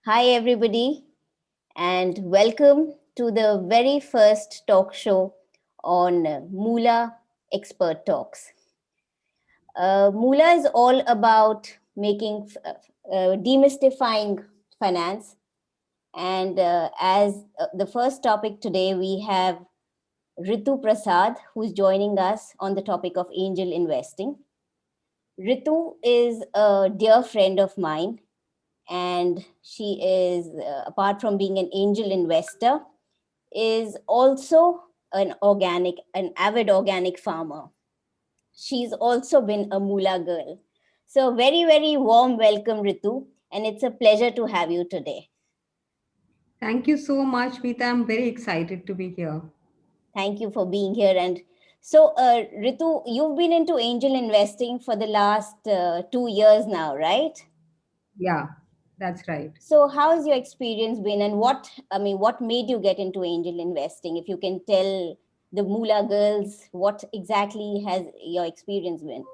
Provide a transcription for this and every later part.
Hi, everybody, and welcome to the very first talk show on Moola Expert Talks. Moola is all about demystifying finance. And as the first topic today, we have Ritu Prasad, who's joining us on the topic of angel investing. Ritu is a dear friend of mine, and she is, apart from being an angel investor, is also an avid organic farmer. She's also been a Mula girl. So very, very warm welcome, Ritu, and it's a pleasure to have you today. Thank you so much, Meeta. I'm very excited to be here. Thank you for being here. And so, Ritu, you've been into angel investing for the last 2 years now, right? Yeah, that's right. So, how has your experience been, and what made you get into angel investing? If you can tell the Moola girls, what exactly has your experience been?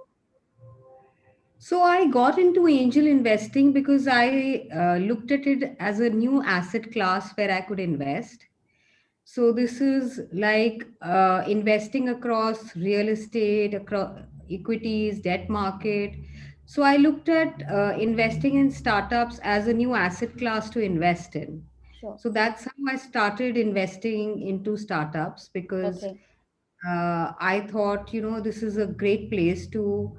So I got into angel investing because I looked at it as a new asset class where I could invest. So this is like investing across real estate, across equities, debt market. So I looked at investing in startups as a new asset class to invest in. Sure. So that's how I started investing into startups because Okay. I thought, this is a great place to,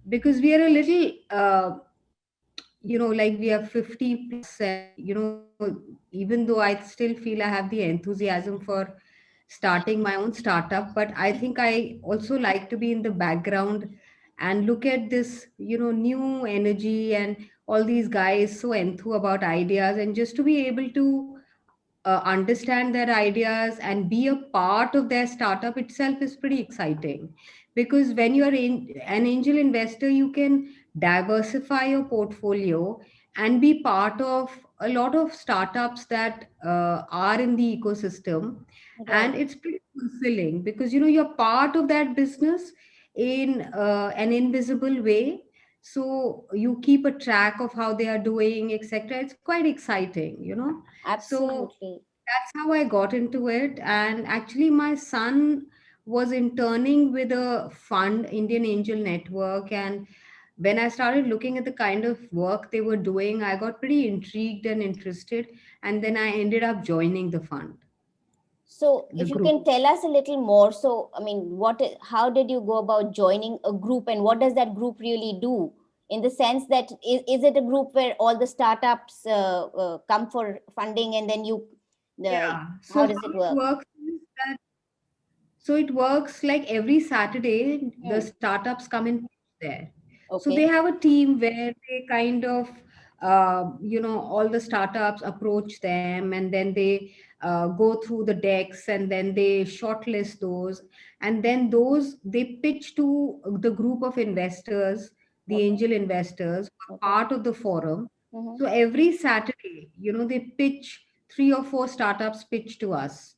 because we are a little, like we are 50 plus, and, even though I still feel I have the enthusiasm for starting my own startup, but I think I also like to be in the background and look at this, new energy and all these guys so enthused about ideas, and just to be able to understand their ideas and be a part of their startup itself is pretty exciting, because when you are an angel investor, you can diversify your portfolio and be part of a lot of startups that are in the ecosystem. And Right. it's pretty fulfilling because you're part of that business in an invisible way, so you keep a track of how they are doing, etc. It's quite exciting. So Absolutely. that's how I got into it. And actually, my son was interning with a fund, Indian Angel Network. And when I started looking at the kind of work they were doing, I got pretty intrigued and interested. And then I ended up joining the fund, So, the if you group. can tell us a little more, so I mean, how did you go about joining a group, and what does that group really do? In the sense that is it a group where all the startups come for funding, and then Yeah. So how how does it it work? works is that, so it works like every Saturday, the Hmm. startups come in there. So they Okay. have a team where they kind of, all the startups approach them, and then they go through the decks, and then they shortlist those. And then those they pitch to the group of investors, the Okay. angel investors, who are Okay. part of the forum. Mm-hmm. So every Saturday, they pitch, three or four startups pitch to us,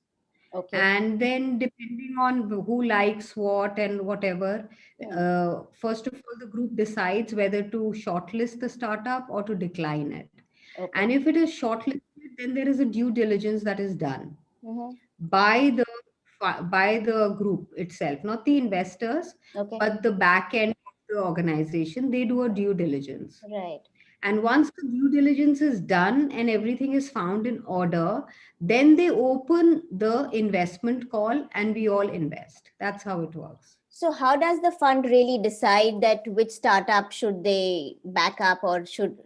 Okay. and then depending on who likes what and whatever, Hmm. first of all the group decides whether to shortlist the startup or to decline it. And Okay. if it is shortlisted, then there is a due diligence that is done Mm-hmm. by the group itself, not the investors, Okay. but the back end of the organization. They do a due diligence, Right. and once the due diligence is done and everything is found in order, then they open the investment call and we all invest. That's how it works. So, how does the fund really decide that which startup should they back up or should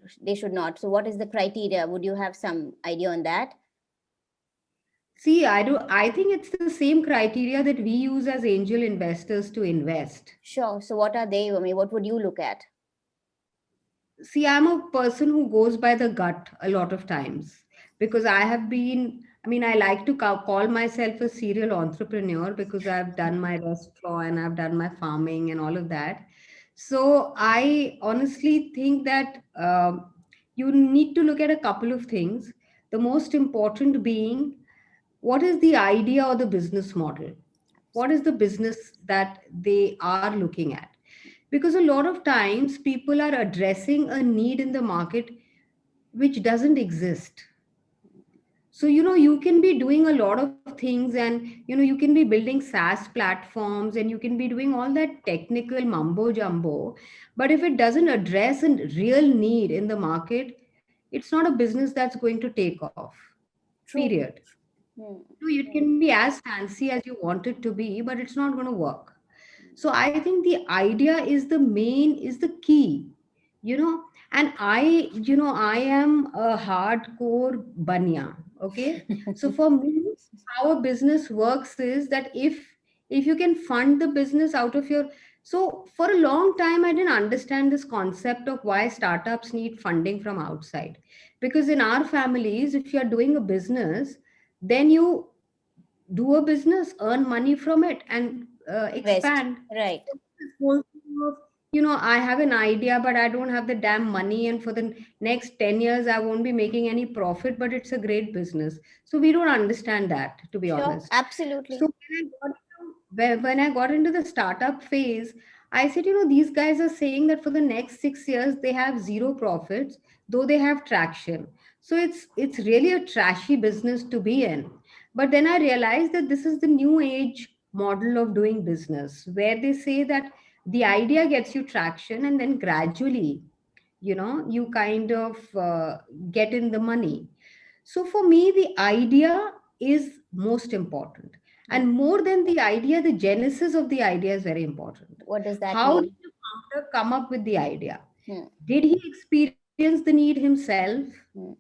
not? So, what is the criteria? Would you have some idea on that? See, I think it's the same criteria that we use as angel investors to invest. Sure. So, what are they? I mean, what would you look at? See, I'm a person who goes by the gut a lot of times, because I like to call myself a serial entrepreneur because I've done my restaurant, I've done my farming and all of that. So I honestly think that you need to look at a couple of things. The most important being, what is the idea or the business model? What is the business that they are looking at? Because a lot of times people are addressing a need in the market which doesn't exist. So, you can be doing a lot of things, and, you can be building SaaS platforms, and you can be doing all that technical mumbo jumbo. But if it doesn't address a real need in the market, it's not a business that's going to take off. True. Period. Hmm. It can be as fancy as you want it to be, but it's not going to work. So I think the idea is the main, is the key, you know. And I am a hardcore banya. Okay. So for me, how a business works is that if you can fund the business out of your, so for a long time I didn't understand this concept of why startups need funding from outside. Because in our families, if you're doing a business, then you do a business, earn money from it, and Invest. expand. Right. So this whole thing of, I have an idea, but I don't have the damn money, and for the next 10 years, I won't be making any profit, but it's a great business. So we don't understand that, to be Sure. honest. So Absolutely. when I got into the startup phase, I said, these guys are saying that for the next 6 years, they have zero profits, though they have traction. So it's really a trashy business to be in. But then I realized that this is the new age model of doing business, where they say that the idea gets you traction, and then gradually, you kind of get in the money. So for me, the idea is most important. Hmm. And more than the idea, the genesis of the idea is very important. What does that How did mean? the founder come up with the idea? Hmm. Did he experience the need himself? Hmm.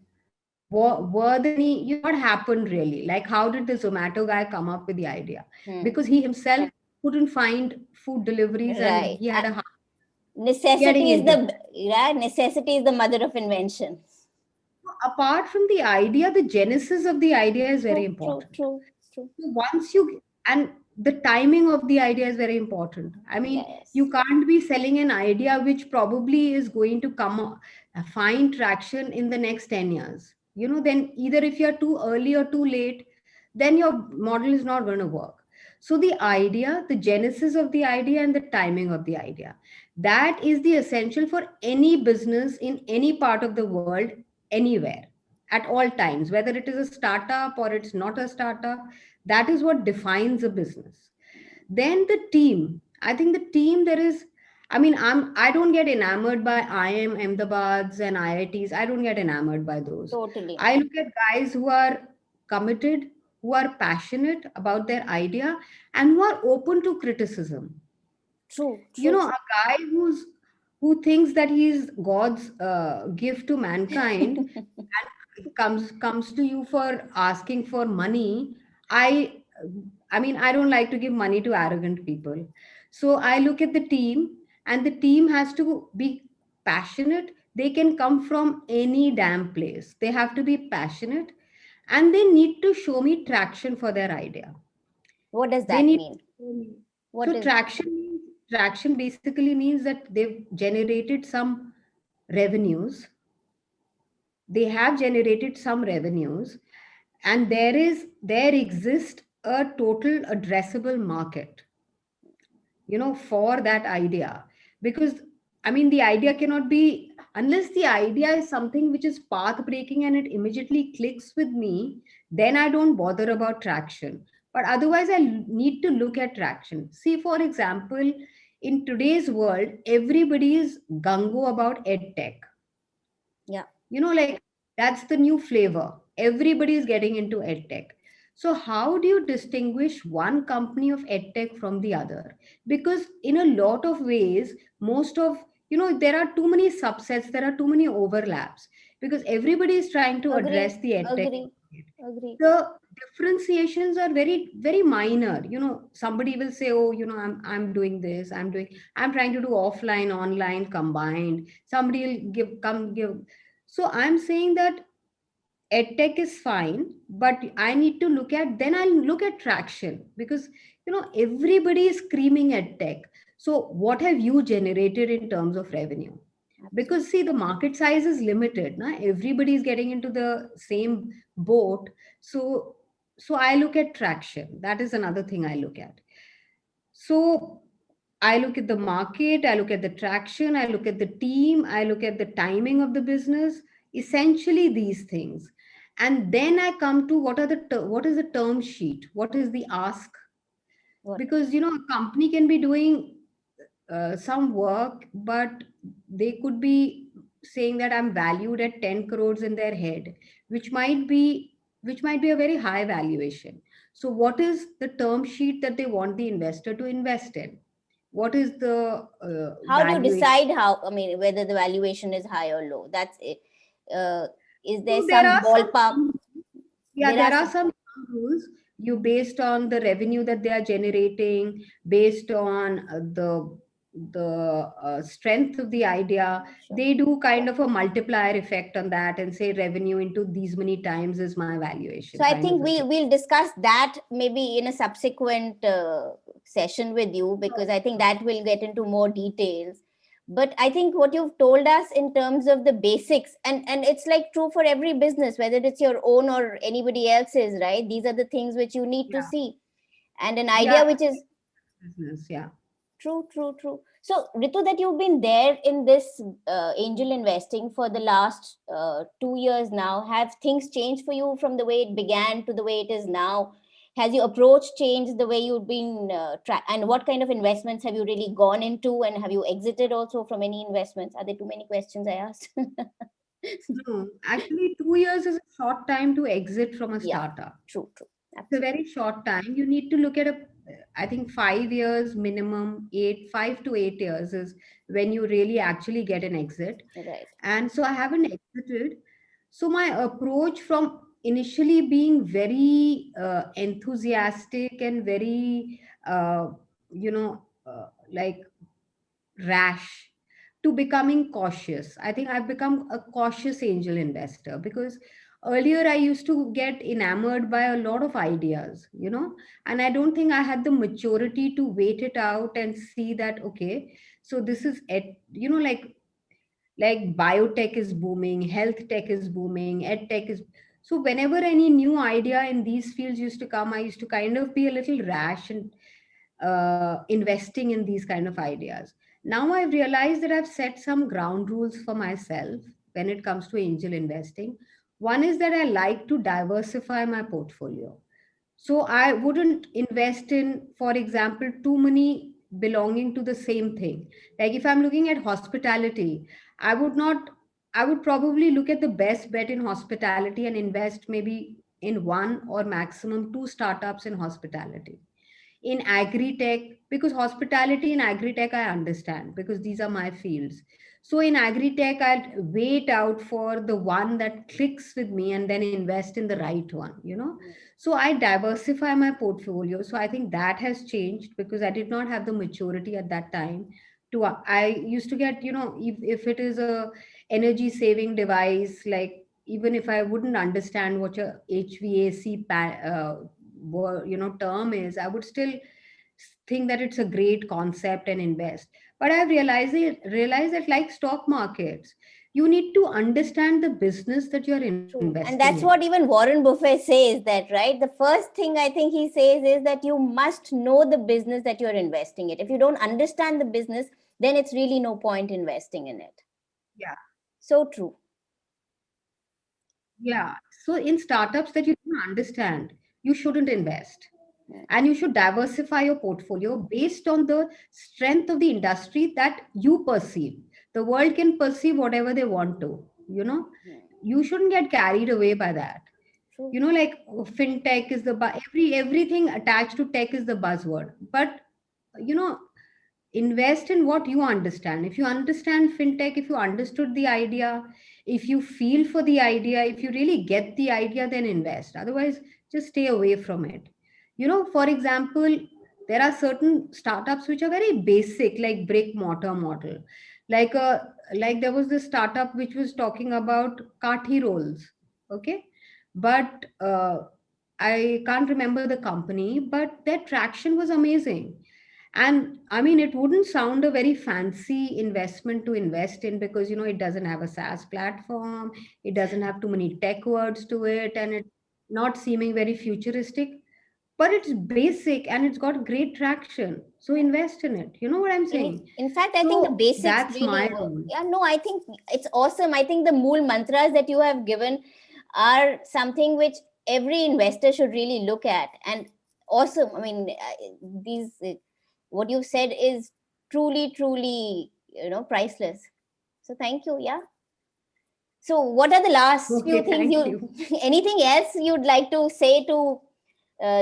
Were there any, what happened really? Like, how did the Zomato guy come up with the idea? Hmm. Because he himself couldn't find food deliveries, and Right. he had a hard getting Necessity is into the that. yeah, necessity is the mother of invention. Apart from the idea, the genesis of the idea is very True, true, important. true, true. So once you, and the timing of the idea is very important. I mean, you Yes. can't be selling an idea which probably is going to find traction in the next 10 years. Then either if you're too early or too late, then your model is not going to work. So the idea, the genesis of the idea, and the timing of the idea, that is the essential for any business in any part of the world, anywhere, at all times, whether it is a startup or it's not a startup. That is what defines a business. Then the team, I think the team, there is, I don't get enamored by IIM Ahmedabads and IITs. I don't get enamored by those. Totally. I look at guys who are committed, who are passionate about their idea, and who are open to criticism. True, true. A guy who thinks that he's God's gift to mankind, and comes to you for asking for money. I i mean i don't like to give money to arrogant people. So I look at the team, and the team has to be passionate. They can come from any damn place. They have to be passionate, and they need to show me traction for their idea. What does They that need mean? to show me. What So is traction basically means that they've generated some revenues. They have generated some revenues, and there exists a total addressable market, for that idea. Because the idea cannot be, unless the idea is something which is path breaking and it immediately clicks with me, then I don't bother about traction. But otherwise, need to look at traction. See, for example, in today's world, everybody is gungo about ed tech. yeah? Like, that's the new flavor. Everybody is getting into edtech. So how do you distinguish one company of edtech from the other? Because in a lot of ways, most of, there are too many subsets, there are too many overlaps, because everybody is trying to Agree, address the edtech agree, market. agree. The differentiations are very very minor. Somebody will say, oh, I'm doing this, I'm trying to do offline online combined. Somebody will give. So I'm saying that edtech is fine, but I need to look at, then I'll look at traction. Because everybody is screaming edtech. So what have you generated in terms of revenue? Absolutely. Because see, the market size is limited. Everybody is getting into the same boat. So I look at traction. That is another thing I look at. So I look at the market, I look at the traction, I look at the team, I look at the timing of the business. essentially these things. And then I come to what is the term sheet, what is the ask, What? because a company can be doing some work, but they could be saying that I'm valued at 10 crores in their head, which might be a very high valuation. So what is the term sheet that they want the investor to invest in? What is the How do you valuation? decide how, I mean, whether the valuation is high or low? That's it. Uh, is there So there some are ballpark? yeah, There are there are some. some rules. You based on the revenue that they are generating, based on the strength of the idea. Sure. They do kind of a multiplier effect on that and say revenue into these many times is my valuation, So I kind of think a thing. we'll discuss that maybe in a subsequent session with you, because I think that will get into more details. But I think what you've told us in terms of the basics, and it's like true for every business, whether it's your own or anybody else's, right? These are the things which you need to Yeah, see, and an yeah, idea which is business. Yeah. true, true, true. So, Ritu, that you've been there in this angel investing for the last 2 years now, have things changed for you from the way it began to the way it is now? Has your approach changed the way you've been, and what kind of investments have you really gone into, and have you exited also from any investments? Are there too many questions I asked? No, actually, 2 years is a short time to exit from a Yeah, startup. true, true, It's a absolutely. very short time. You need to look at I think 5 years minimum, 5 to 8 years is when you really actually get an exit. Right. And so I haven't exited. So my approach from initially being very enthusiastic and very, like rash to becoming cautious. I think I've become a cautious angel investor because earlier I used to get enamored by a lot of ideas, and I don't think I had the maturity to wait it out and see that, okay, so this is like biotech is booming, health tech is booming, ed tech is. So whenever any new idea in these fields used to come, I used to kind of be a little rash and investing in these kind of ideas. Now I've realized that I've set some ground rules for myself when it comes to angel investing. One is that I like to diversify my portfolio. So I wouldn't invest in, for example, too many belonging to the same thing. Like if I'm looking at hospitality, I would not, I would probably look at the best bet in hospitality and invest maybe in one or maximum two startups in hospitality. In agri-tech, because hospitality and agri-tech I understand because these are my fields. So in agri-tech I'd wait out for the one that clicks with me and then invest in the right one. So I diversify my portfolio. So I think that has changed because I did not have the maturity at that time to I used to get, if it is a energy saving device, like even if I wouldn't understand what your HVAC term is, I would still think that it's a great concept and invest. But I've realized that like stock markets, you need to understand the business that you're True. investing And in. that's what even Warren Buffett says, that, right? The first thing I think he says is that you must know the business that you're investing in. If you don't understand the business, then it's really no point investing in it. Yeah. So true. Yeah. So in startups that you don't understand, you shouldn't invest. Yeah. And you should diversify your portfolio based on the strength of the industry that you perceive. The world can perceive whatever they want to, you know. Yeah. You shouldn't get carried away by that. True. Like fintech is everything attached to tech is the buzzword. But you know, invest in what you understand. If you understand fintech, if you understood the idea, if you feel for the idea, if you really get the idea, then invest. Otherwise, just stay away from it. For example, there are certain startups which are very basic, like brick mortar model. Like there was this startup which was talking about kathi rolls. Okay. But I can't remember the company, but their traction was amazing. And I mean, it wouldn't sound a very fancy investment to invest in because, it doesn't have a SaaS platform, it doesn't have too many tech words to it, and it's not seeming very futuristic. but it's basic and it's got great traction. So invest in it. You know what I'm saying? In fact, I think the So basics that's really my work. rule. Yeah, no, I think it's awesome. I think the mool mantras that you have given are something which every investor should really look at. And awesome. I mean, these what you said is truly, truly, priceless. So thank you. Yeah. So, what are the last few Okay, things thank you? you. Anything else you'd like to say to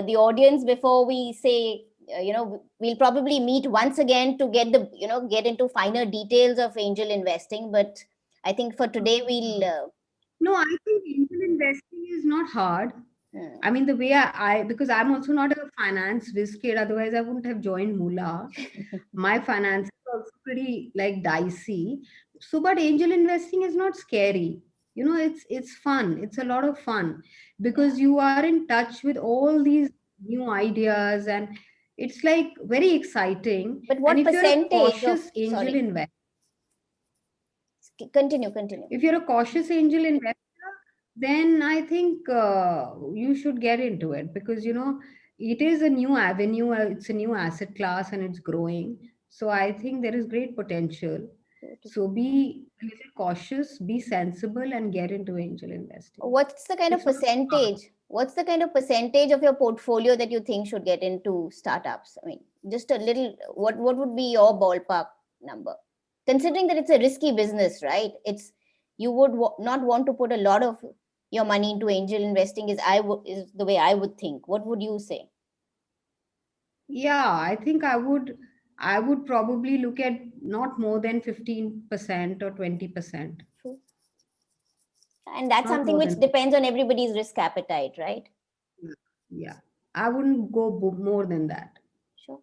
the audience before we say? We'll probably meet once again to get get into finer details of angel investing. But I think for today we'll. No, I think angel investing is not hard. Hmm. I mean, the way because I'm also not a finance whiz kid, otherwise I wouldn't have joined Moolah. My finance is also pretty like dicey. So, but angel investing is not scary. You know, it's fun. It's a lot of fun Yeah. because you are in touch with all these new ideas, and it's like very exciting. But And what if you're a percentage of? cautious angel Sorry. investor, Continue. Continue. if you're a cautious angel investor, then I think you should get into it because it is a new avenue, it's a new asset class, and it's growing. So I think there is great potential. So be a little cautious, be sensible, and get into angel investing. What's the kind of It's not hard. percentage? What's the kind of percentage of your portfolio that you think should get into startups? I mean, just a little. What would be your ballpark number? Considering that it's a risky business, right? It's you would not want to put a lot of your money into angel investing. Is the way I would think. What would you say? Yeah, I think I would probably look at not more than 15% or 20%. True. And that's Not something more which than depends on everybody's risk appetite, right? Yeah. Yeah. I wouldn't go more than that. Sure.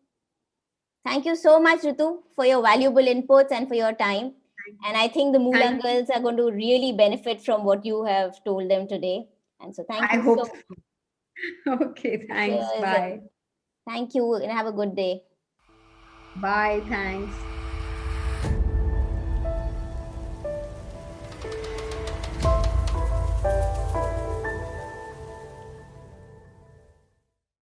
Thank you so much, Ritu, for your valuable inputs and for your time. And I think the Moola Thank you. girls are going to really benefit from what you have told them today. And so thank I you hope so so. Okay, thanks. Cheers. Bye. Thank you and have a good day. Bye. Thanks.